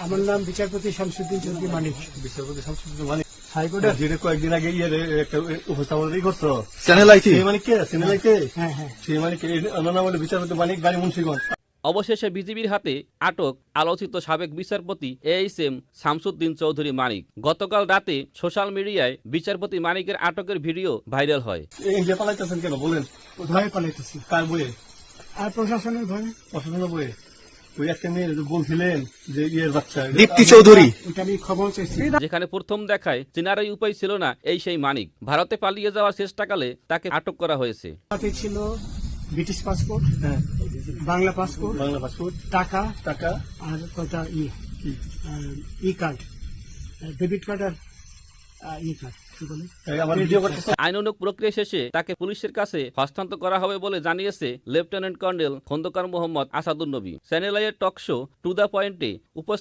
আমার নাম বিচারপতি শামসুদ্দিন চৌধুরী মানিক। বিচারপতি শামসুদ্দিন মানিক হাইকোর্টের যেটা কয়েকদিন আগে একটা উপস্থাপনা করছো চ্যানেল আইটি সেই মানিক কে? চ্যানেল কে? হ্যাঁ হ্যাঁ সেই মানিক ওনার নাম হলো বিচারপতি মানিক, বাড়ি মুন্সিগঞ্জ। অবশেষে বিজিবির হাতে আটক আলোচিত সাবেক বিচারপতি এইচএম শামসুদ্দিন চৌধুরী মানিক। গতকাল রাতে সোশ্যাল মিডিয়ায় বিচারপতি মানিকের আটকের ভিডিও ভাইরাল হয়। ইন্ডিয়া পালাইতেছেন কেন বলেন? ভয়ে পালাইতেছি। কার বইয়ে? আর প্রশাসনের ভয়ে। প্রশাসনের বইয়ে? ওই একটা মেয়ে বলছিলেন যে ইয়ের বাচ্চা দীপ্তি চৌধুরী, ওটা আমি খবর চাইছি। যেখানে প্রথম দেখায় চেনারই উপায় ছিল না এই সেই মানিক। ভারতে পালিয়ে যাওয়ার চেষ্টাকালে তাকে আটক করা হয়েছে। সাথে ছিল ব্রিটিশ পাসপোর্ট, হ্যাঁ, বাংলা পাসপোর্ট, বাংলা পাসপোর্ট, টাকা টাকা, আর কয়টা কি ই কার্ড, ডেবিট কার্ড আর ই কার্ড কি বলে। আমার ভিডিও করতেছে। আইনানুগ প্রক্রিয়া শেষে তাকে পুলিশের কাছে হস্তান্তর করা হবে বলে জানিয়েছে লেফটেন্যান্ট কর্নেল খন্দকার মোহাম্মদ আসাদুন নবী। চ্যানেল আইয়ের টক শো টু দ্য পয়েন্টে উপস্থিত